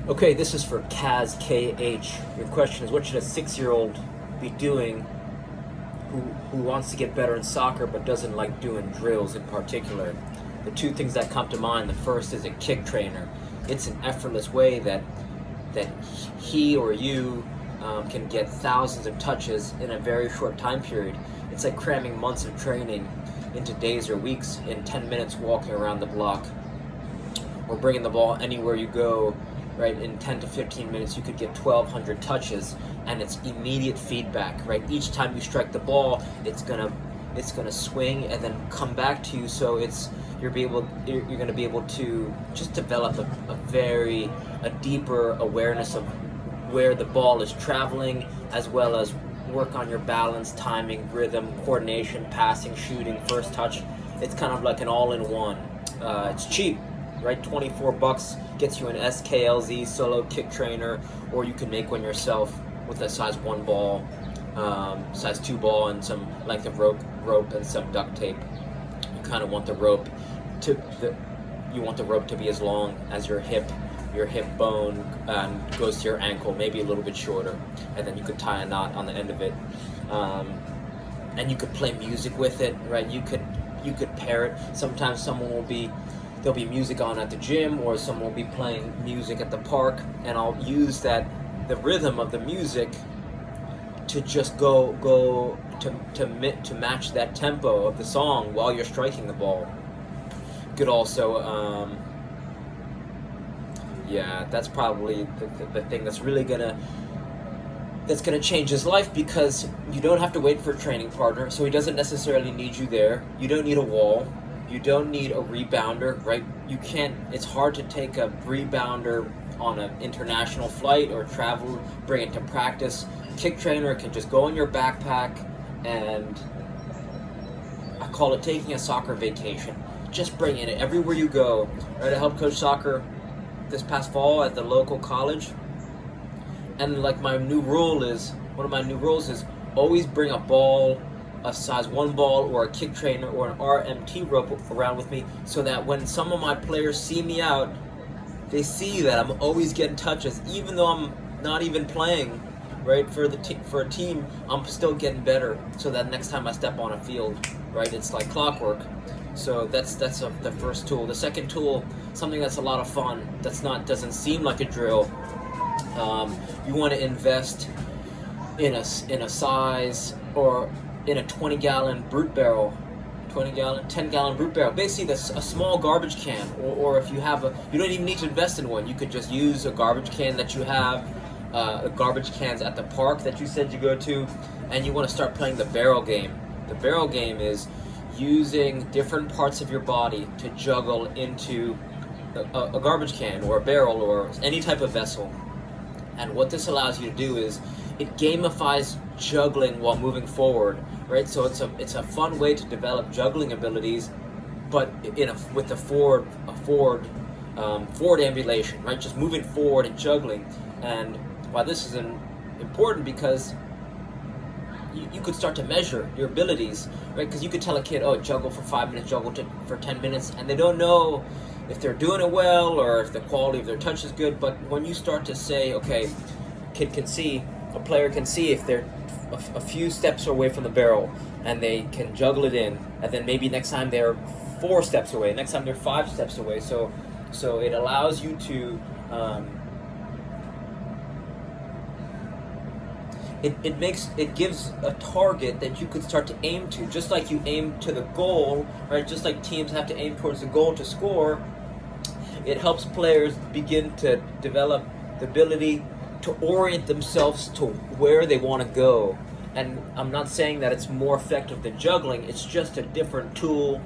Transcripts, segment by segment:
Okay, this is for Kaz KH. Your question is, what should a 6-year-old be doing who wants to get better in soccer but doesn't like doing drills in particular? The two things that come to mind, the first is a kick trainer. It's an effortless way that he or you can get thousands of touches in a very short time period. It's like cramming months of training into days or weeks in 10 minutes walking around the block, or bringing the ball anywhere you go. Right, in 10 to 15 minutes you could get 1,200 touches, and it's immediate feedback. Right, each time you strike the ball, it's gonna swing and then come back to you. So you're gonna be able to just develop a deeper awareness of where the ball is traveling, as well as work on your balance, timing, rhythm, coordination, passing, shooting, first touch. It's kind of like an all-in-one. It's cheap. Right, $24 gets you an SKLZ solo kick trainer, or you can make one yourself with a size 1 ball, size 2 ball, and some length of rope and some duct tape. You kind of want the rope to be as long as your hip bone goes to your ankle, maybe a little bit shorter, and then you could tie a knot on the end of it, and you could play music with it. Right, you could pair it. Sometimes there'll be music on at the gym, or someone will be playing music at the park, and I'll use the rhythm of the music to just go to match that tempo of the song while you're striking the ball. Could also, that's probably the thing that's really gonna change his life, because you don't have to wait for a training partner, so he doesn't necessarily need you there. You don't need a wall. You don't need a rebounder, right? It's hard to take a rebounder on an international flight or travel, bring it to practice. Kick trainer can just go in your backpack, and I call it taking a soccer vacation. Just bring it everywhere you go. Right? I helped coach soccer this past fall at the local college, and like one of my new rules is always bring a size 1 ball or a kick trainer or an RMT rope around with me, so that when some of my players see me out, they see that I'm always getting touches, even though I'm not even playing. Right, for a team, I'm still getting better, so that next time I step on a field, right, it's like clockwork. So that's the first tool. The second tool, something that's a lot of fun, doesn't seem like a drill. You want to invest in a size, or in a 20-gallon brute barrel, 10-gallon brute barrel. Basically, a small garbage can, or if you don't even need to invest in one. You could just use a garbage can that you have, garbage cans at the park that you said you go to, and you want to start playing the barrel game. The barrel game is using different parts of your body to juggle into a garbage can or a barrel or any type of vessel. And what this allows you to do is it gamifies juggling while moving forward, right? So it's a fun way to develop juggling abilities, but with a forward ambulation, right? Just moving forward and juggling. And why this is important, because you could start to measure your abilities, right? Because you could tell a kid, oh, juggle for 5 minutes, juggle for 10 minutes, and they don't know if they're doing it well or if the quality of their touch is good. But when you start to say, okay, a player can see if they're a few steps away from the barrel, and they can juggle it in, and then maybe next time they're 4 steps away, next time they're 5 steps away. So it allows you to it gives a target that you could start to aim to, just like you aim to the goal, right? Just like teams have to aim towards the goal to score. It helps players begin to develop the ability to orient themselves to where they want to go. And I'm not saying that it's more effective than juggling. It's just a different tool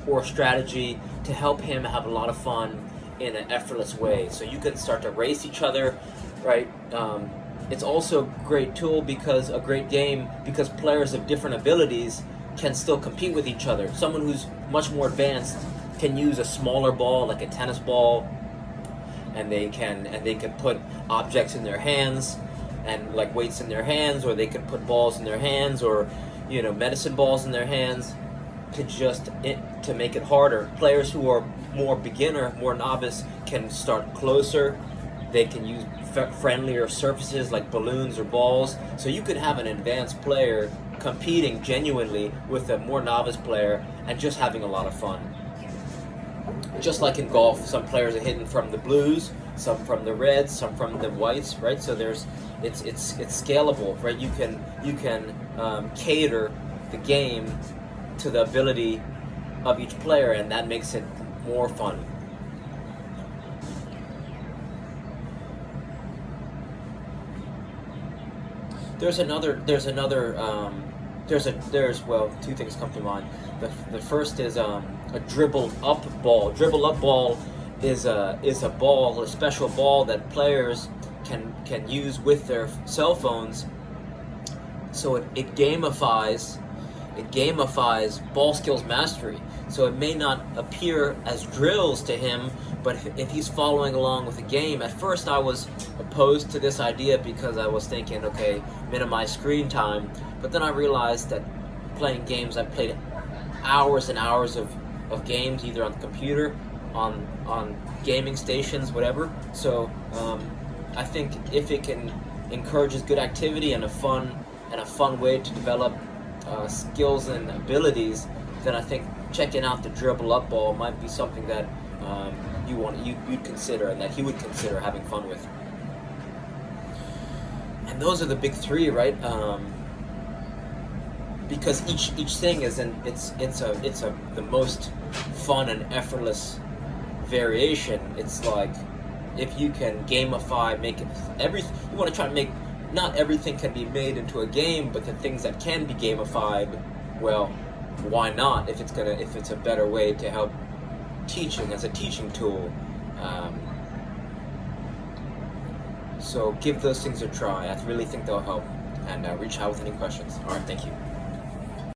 or strategy to help him have a lot of fun in an effortless way. So you can start to race each other, right? It's also a great tool, because a great game, because players of different abilities can still compete with each other. Someone who's much more advanced can use a smaller ball, like a tennis ball, and they can put objects in their hands, and like weights in their hands, or they could put balls in their hands, or medicine balls in their hands, to make it harder. Players who are more beginner, more novice, can start closer They can use friendlier surfaces like balloons or balls. So you could have an advanced player competing genuinely with a more novice player and just having a lot of fun. Just like in golf, some players are hitting from the blues, some from the reds, some from the whites, right? So it's scalable, right? You can cater the game to the ability of each player, and that makes it more fun. There's two things come to mind. The first is a dribble up ball. Dribble up ball is a ball, a special ball that players can use with their cell phones. So it gamifies ball skills mastery. So it may not appear as drills to him, but if he's following along with the game. At first I was opposed to this idea because I was thinking, okay, minimize screen time. But then I realized that playing games, I've played hours and hours of games, either on the computer, on gaming stations, whatever. So I think if it can encourages good activity and a fun way to develop skills and abilities, then I think checking out the dribble up ball might be something that you'd consider, and that he would consider having fun with. And those are the big three, right? Because each thing is the most fun and effortless variation. It's like if you can gamify, make it everything. You want to try to make. Not everything can be made into a game, but the things that can be gamified, well, why not? If it's a better way to help teaching as a teaching tool. So give those things a try. I really think they'll help. And reach out with any questions. All right, thank you.